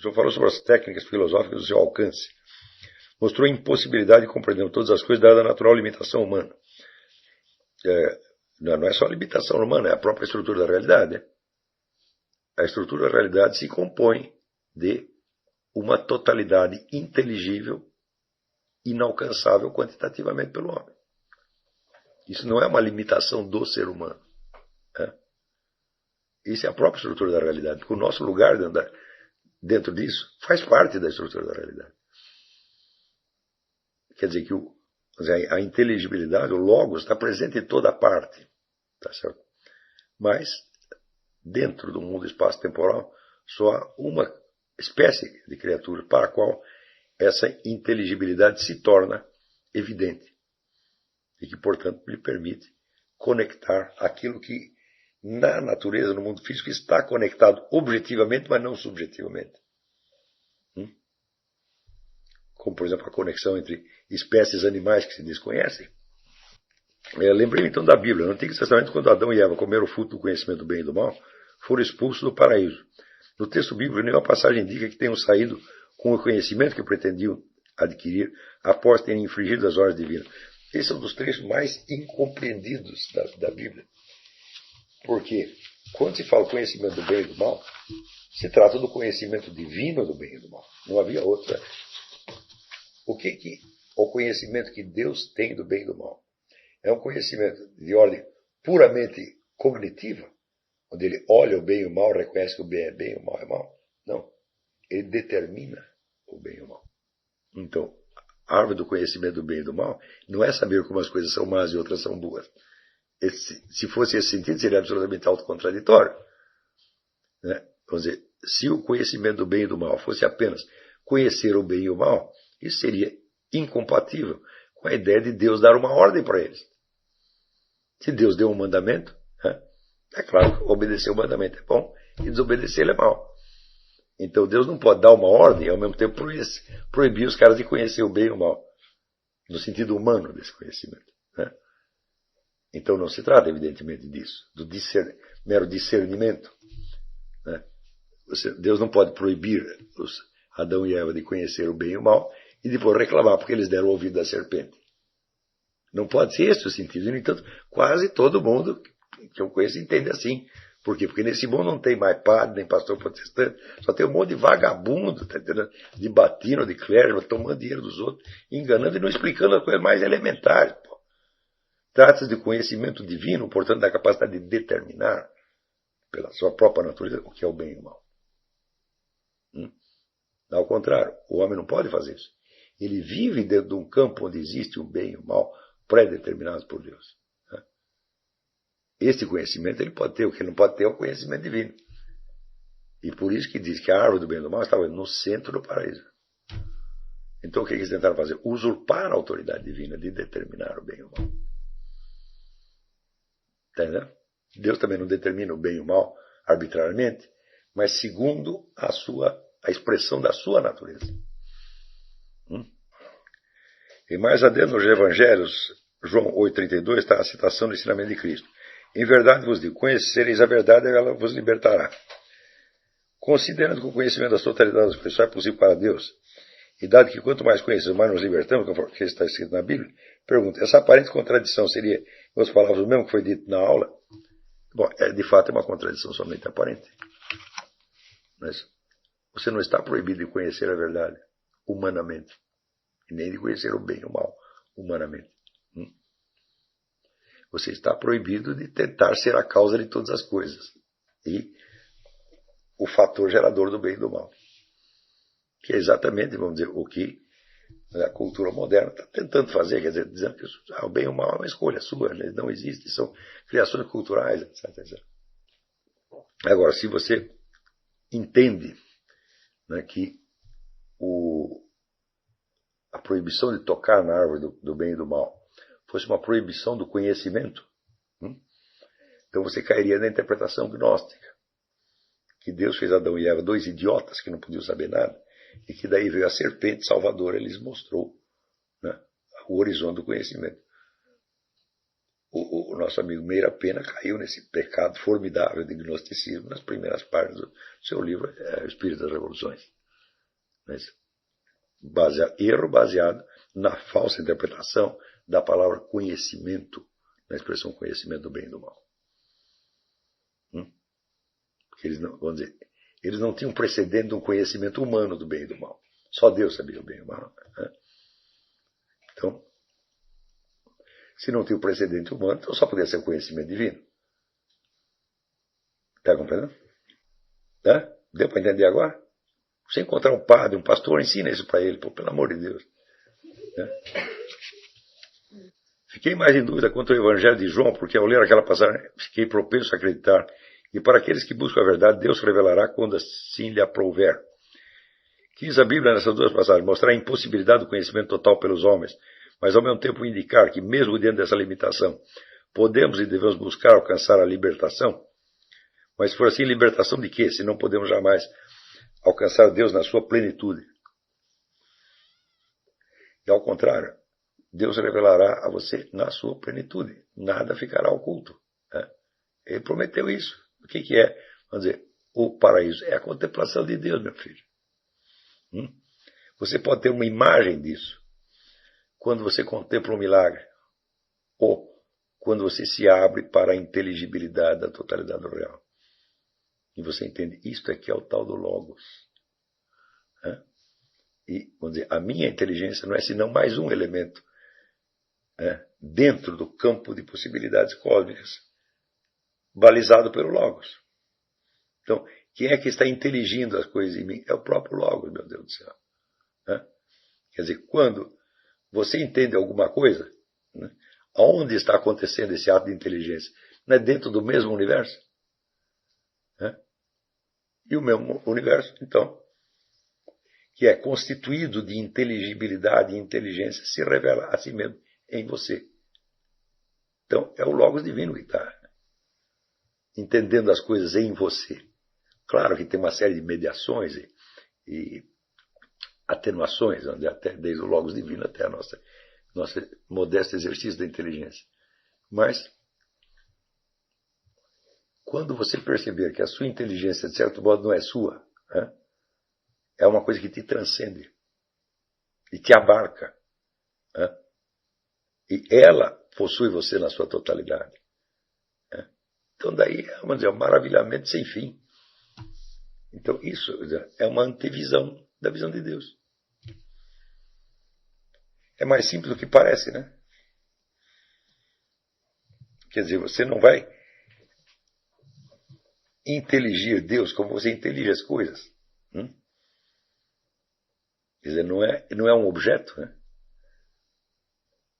senhor falou sobre as técnicas filosóficas do seu alcance. Mostrou a impossibilidade de compreender todas as coisas dada a natural limitação humana. Não é só a limitação humana, é a própria estrutura da realidade. Né? A estrutura da realidade se compõe de uma totalidade inteligível, inalcançável quantitativamente pelo homem. Isso não é uma limitação do ser humano. Né? Isso é a própria estrutura da realidade, porque o nosso lugar dentro disso faz parte da estrutura da realidade. Quer dizer que a inteligibilidade, o logos, está presente em toda parte. Tá certo? Mas, dentro do mundo espaço-temporal, só há uma espécie de criatura para a qual essa inteligibilidade se torna evidente. E que, portanto, lhe permite conectar aquilo que, na natureza, no mundo físico, está conectado objetivamente, mas não subjetivamente. Como, por exemplo, a conexão entre espécies animais que se desconhecem. Lembrei então da Bíblia. No Antigo Testamento, quando Adão e Eva comeram o fruto do conhecimento do bem e do mal, foram expulsos do paraíso. No texto bíblico, nenhuma passagem indica que tenham saído com o conhecimento que pretendiam adquirir após terem infringido as ordens divinas. Esse é um dos trechos mais incompreendidos da Bíblia. Porque, quando se fala conhecimento do bem e do mal, se trata do conhecimento divino do bem e do mal. Não havia outra. O conhecimento que Deus tem do bem e do mal? É um conhecimento de ordem puramente cognitiva, onde ele olha o bem e o mal, reconhece que o bem e o mal é mal? Não. Ele determina o bem e o mal. Então, a árvore do conhecimento do bem e do mal não é saber como as coisas são más e outras são boas. Se fosse esse sentido, seria absolutamente autocontraditório. Né? Vamos dizer, se o conhecimento do bem e do mal fosse apenas conhecer o bem e o mal, isso seria incompatível com a ideia de Deus dar uma ordem para eles. Se Deus deu um mandamento, né? É claro que obedecer o mandamento é bom e desobedecer ele é mal. Então Deus não pode dar uma ordem e ao mesmo tempo proibir os caras de conhecer o bem e o mal, no sentido humano desse conhecimento. Né? Então não se trata, evidentemente, disso, do mero discernimento. Né? Deus não pode proibir os Adão e Eva de conhecer o bem e o mal e depois reclamar porque eles deram o ouvido à serpente. Não pode ser esse o sentido. No entanto, quase todo mundo que eu conheço entende assim. Por quê? Porque nesse mundo não tem mais padre, nem pastor protestante, só tem um monte de vagabundo, tá entendendo? De batino, de clérigo, tomando dinheiro dos outros, enganando e não explicando as coisas mais elementares. Trata-se de conhecimento divino, portanto, da capacidade de determinar, pela sua própria natureza, o que é o bem e o mal. Ao contrário, o homem não pode fazer isso. Ele vive dentro de um campo onde existe o bem e o mal pré-determinados por Deus. Esse conhecimento ele pode ter, o que ele não pode ter é o conhecimento divino. E por isso que diz que a árvore do bem e do mal estava no centro do paraíso. Então o que eles tentaram fazer? Usurpar a autoridade divina de determinar o bem e o mal. Entendeu? Deus também não determina o bem e o mal arbitrariamente, mas segundo a expressão da sua natureza. E mais adiante nos Evangelhos, João 8,32, está a citação do ensinamento de Cristo. Em verdade vos digo, conhecereis a verdade, ela vos libertará. Considerando que o conhecimento da totalidade das pessoas é possível para Deus, e dado que quanto mais conhecemos, mais nos libertamos, conforme está escrito na Bíblia, pergunta, essa aparente contradição seria, em outras palavras, o mesmo que foi dito na aula? Bom, de fato é uma contradição somente aparente. Mas você não está proibido de conhecer a verdade humanamente, e nem de conhecer o bem e o mal humanamente. Você está proibido de tentar ser a causa de todas as coisas e o fator gerador do bem e do mal. Que é exatamente, vamos dizer, o que a cultura moderna está tentando fazer, quer dizer, dizendo que o bem e o mal é uma escolha sua, eles não existem, são criações culturais, etc, etc. Agora, se você entende, né, que a proibição de tocar na árvore do bem e do mal fosse uma proibição do conhecimento, então você cairia na interpretação gnóstica, que Deus fez Adão e Eva dois idiotas que não podiam saber nada, e que daí veio a serpente salvadora e lhes mostrou, né, o horizonte do conhecimento. O nosso amigo Meira Pena caiu nesse pecado formidável de gnosticismo nas primeiras páginas do seu livro O Espírito das Revoluções. Mas erro baseado na falsa interpretação da palavra conhecimento, na expressão conhecimento do bem e do mal. Porque eles não, vamos dizer, eles não tinham precedente de um conhecimento humano do bem e do mal. Só Deus sabia o bem e o mal. Né? Então, se não tinha o precedente humano, então só podia ser o conhecimento divino. Está compreendendo? Tá? Deu para entender agora? Você encontrar um padre, um pastor, ensina isso para ele, pelo amor de Deus. Né? Fiquei mais em dúvida quanto ao Evangelho de João, porque ao ler aquela passagem fiquei propenso a acreditar. E para aqueles que buscam a verdade, Deus revelará quando assim lhe aprouver. Quis a Bíblia, nessas duas passagens, mostrar a impossibilidade do conhecimento total pelos homens, mas ao mesmo tempo indicar que, mesmo diante dessa limitação, podemos e devemos buscar alcançar a libertação. Mas se for assim, libertação de quê? Se não podemos jamais alcançar Deus na sua plenitude. E ao contrário, Deus revelará a você na sua plenitude. Nada ficará oculto. Né? Ele prometeu isso. O que é? Vamos dizer, o paraíso é a contemplação de Deus, meu filho. Você pode ter uma imagem disso quando você contempla um milagre, ou quando você se abre para a inteligibilidade da totalidade do real. E você entende, isto aqui é o tal do Logos. E, vamos dizer, a minha inteligência não é senão mais um elemento dentro do campo de possibilidades cósmicas, balizado pelo Logos. Então, quem é que está inteligindo as coisas em mim? É o próprio Logos, meu Deus do céu. Quer dizer, quando você entende alguma coisa, aonde está acontecendo esse ato de inteligência? Não é dentro do mesmo universo? E o mesmo universo, então, que é constituído de inteligibilidade e inteligência, se revela a si mesmo em você. Então, é o Logos divino que está entendendo as coisas em você. Claro que tem uma série de mediações e atenuações, até desde o Logos divino até a nosso modesto exercício da inteligência. Mas, quando você perceber que a sua inteligência, de certo modo, não é sua, é uma coisa que te transcende e te abarca. E ela possui você na sua totalidade. Então, daí, vamos dizer, um maravilhamento sem fim. Então, isso é uma antevisão da visão de Deus. É mais simples do que parece, né? Quer dizer, você não vai inteligir Deus como você intelige as coisas. Quer dizer, não é um objeto, né?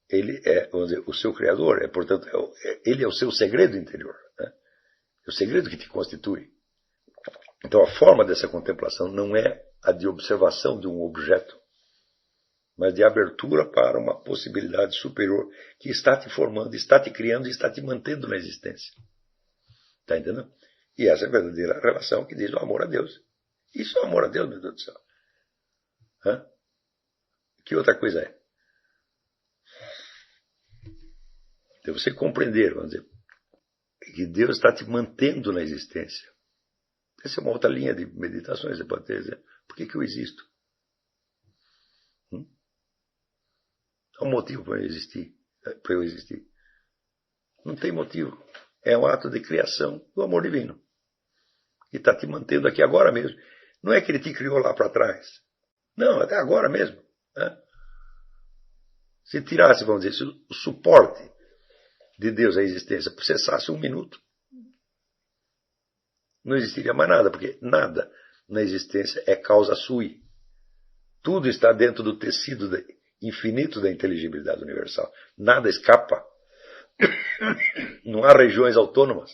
Ele é, vamos dizer, o seu Criador, portanto, ele é o seu segredo interior. Né? É o segredo que te constitui. Então, a forma dessa contemplação não é a de observação de um objeto, mas de abertura para uma possibilidade superior que está te formando, está te criando e está te mantendo na existência. Está entendendo? E essa é a verdadeira relação que diz o amor a Deus. Isso é o amor a Deus, meu Deus do céu. Que outra coisa é? Então você compreender, vamos dizer, que Deus está te mantendo na existência. Essa é uma outra linha de meditações. Você pode dizer, por que eu existo? Há um motivo para eu existir. Não tem motivo. É um ato de criação do amor divino. E está te mantendo aqui agora mesmo. Não é que ele te criou lá para trás. Não, até agora mesmo. Se tirasse, vamos dizer, o suporte de Deus à existência, cessasse um minuto, não existiria mais nada, porque nada na existência é causa sui. Tudo está dentro do tecido infinito da inteligibilidade universal. Nada escapa. Não há regiões autônomas.